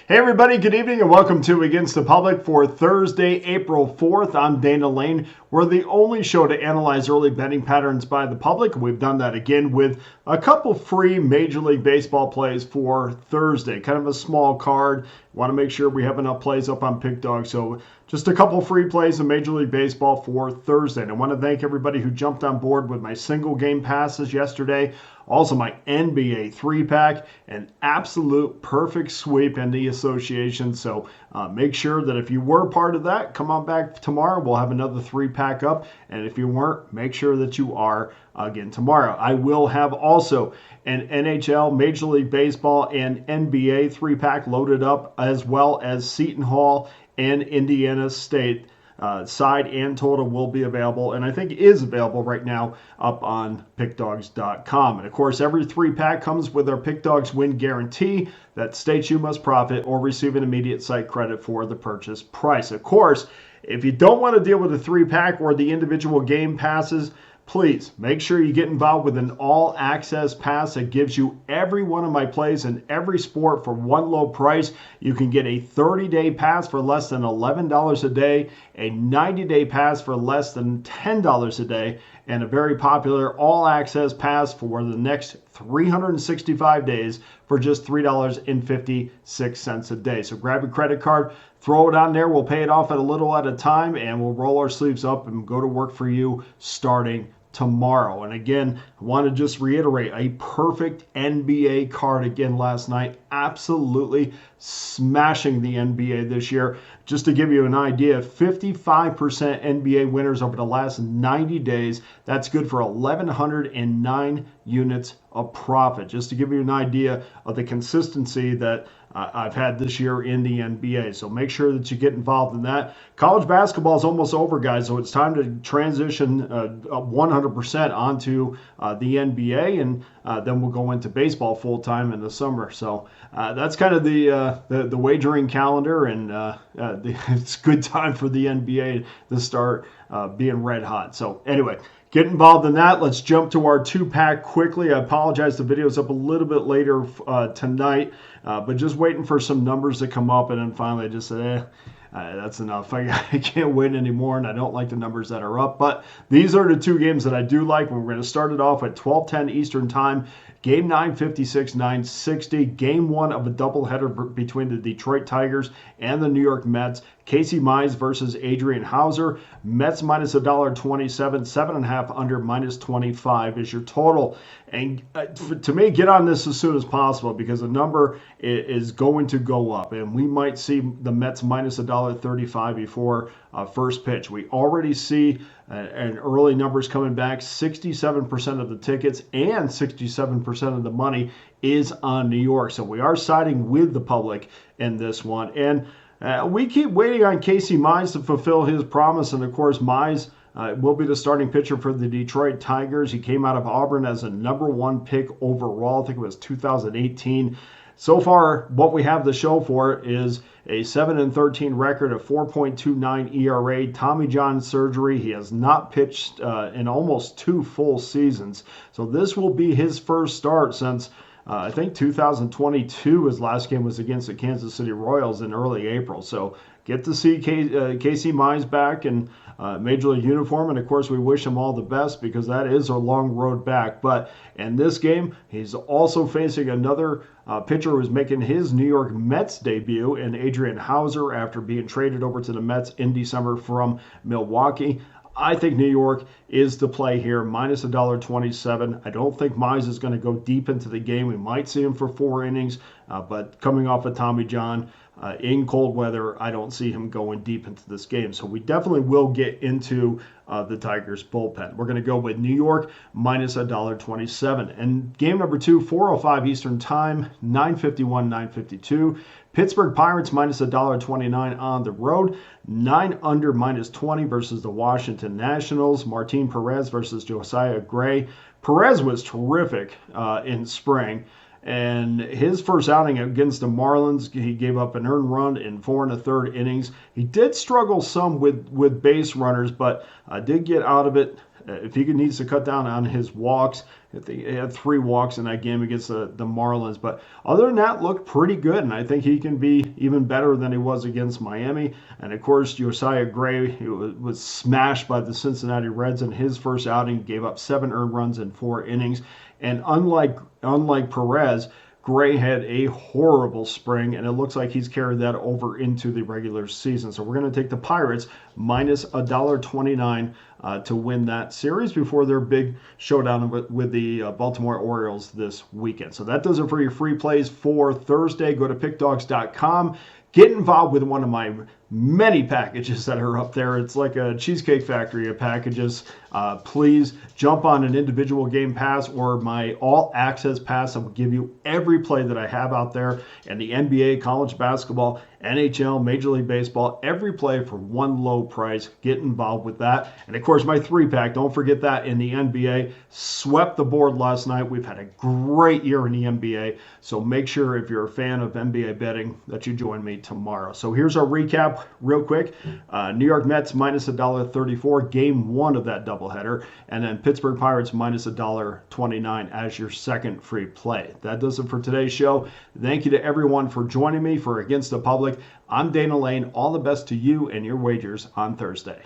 Hey everybody, good evening and welcome to Against the Public for Thursday, April 4th. I'm Dana Lane. We're the only show to analyze early betting patterns by the public. We've done that again with a couple free Major League Baseball plays for Thursday. Kind of a small card. Want to make sure we have enough plays up on Pickdawgz. So just a couple free plays in Major League Baseball for Thursday. And I want to thank everybody who jumped on board with my single game passes yesterday. Also, my NBA 3-pack, an absolute perfect sweep in the association. So make sure that if you were part of that, come on back tomorrow. We'll have another 3-pack up. And if you weren't, make sure that you are again tomorrow. I will have also an NHL, Major League Baseball, and NBA 3-pack loaded up, as well as Seton Hall and Indiana State. Side and total will be available, and I think is available right now up on Pickdawgz.com. And of course, every 3-pack comes with our Pickdawgz win guarantee that states you must profit or receive an immediate site credit for the purchase price. Of course, if you don't want to deal with the 3-pack or the individual game passes, please make sure you get involved with an all-access pass that gives you every one of my plays in every sport for one low price. You can get a 30-day pass for less than $11 a day, a 90-day pass for less than $10 a day, and a very popular all-access pass for the next 365 days for just $3.56 a day. So grab your credit card, throw it on there. We'll pay it off at a little at a time, and we'll roll our sleeves up and go to work for you starting tomorrow. And again, I want to just reiterate, a perfect NBA card again last night. Absolutely smashing the NBA this year. Just to give you an idea, 55% NBA winners over the last 90 days. That's good for 1,109 units of profit. Just to give you an idea of the consistency that I've had this year in the NBA. So make sure that you get involved in that. College basketball is almost over, guys, so it's time to transition 100% onto the NBA, and then we'll go into baseball full time in the summer. So that's kind of the wagering calendar, and it's a good time for the NBA to start being red hot. So anyway, get involved in that. Let's jump to our 2-pack quickly. I apologize, the video's up a little bit later tonight, but just waiting for some numbers to come up, and then finally I just said, that's enough. I can't win anymore, and I don't like the numbers that are up. But these are the two games that I do like. We're going to start it off at 12:10 Eastern Time. Game 956, 960. Game 1 of a doubleheader between the Detroit Tigers and the New York Mets. Casey Mize versus Adrian Hauser. Mets minus $1.27, 7.5 under minus 25 is your total. And to me, get on this as soon as possible because the number is going to go up. And we might see the Mets minus $1.35 before first pitch. We already see and early numbers coming back. 67% of the tickets and 67% of the money is on New York. So we are siding with the public in this one. And we keep waiting on Casey Mize to fulfill his promise. And of course, Mize will be the starting pitcher for the Detroit Tigers. He came out of Auburn as a #1 pick overall. I think it was 2018. So far, what we have to show for is a 7-13 record, a 4.29 ERA, Tommy John surgery. He has not pitched in almost 2 full seasons. So this will be his first start since I think 2022. His last game was against the Kansas City Royals in early April. So get to see Casey Mize back in Major League uniform, and of course we wish him all the best because that is a long road back. But in this game, he's also facing another pitcher who's making his New York Mets debut in Adrian Hauser after being traded over to the Mets in December from Milwaukee. I think New York is the play here, minus $1.27. I don't think Mize is going to go deep into the game. We might see him for 4 innings, but coming off of Tommy John in cold weather, I don't see him going deep into this game. So we definitely will get into the Tigers bullpen. We're going to go with New York minus $1.27. And game number 2, 4:05 Eastern Time, 9:51, 9:52. Pittsburgh Pirates minus $1.29 on the road. 9 under minus 20 versus the Washington Nationals. Martin Perez versus Josiah Gray. Perez was terrific in spring. And his first outing against the Marlins, he gave up an earned run in 4 1/3 innings. He did struggle some with base runners, but did get out of it if he needs to cut down on his walks, he had 3 walks in that game against the Marlins. But other than that, looked pretty good, and I think he can be even better than he was against Miami. And of course, Josiah Gray was smashed by the Cincinnati Reds in his first outing, gave up 7 earned runs in 4 innings. And unlike Perez, Gray had a horrible spring, and it looks like he's carried that over into the regular season. So we're going to take the Pirates minus $1.29 to win that series before their big showdown with the Baltimore Orioles this weekend. So that does it for your free plays for Thursday. Go to pickdawgz.com. Get involved with one of my many packages that are up there. It's like a cheesecake factory of packages. Please jump on an individual game pass or my all access pass that will give you every play that I have out there, and the NBA, college basketball, NHL, Major League Baseball, every play for one low price. Get involved with that. And of course, my 3-pack, don't forget that in the NBA. Swept the board last night. We've had a great year in the NBA. So make sure if you're a fan of NBA betting that you join me tomorrow. So here's our recap real quick. New York Mets minus $1.34, game 1 of that doubleheader. And then Pittsburgh Pirates minus $1.29 as your second free play. That does it for today's show. Thank you to everyone for joining me for Against the Public. I'm Dana Lane. All the best to you and your wagers on Thursday.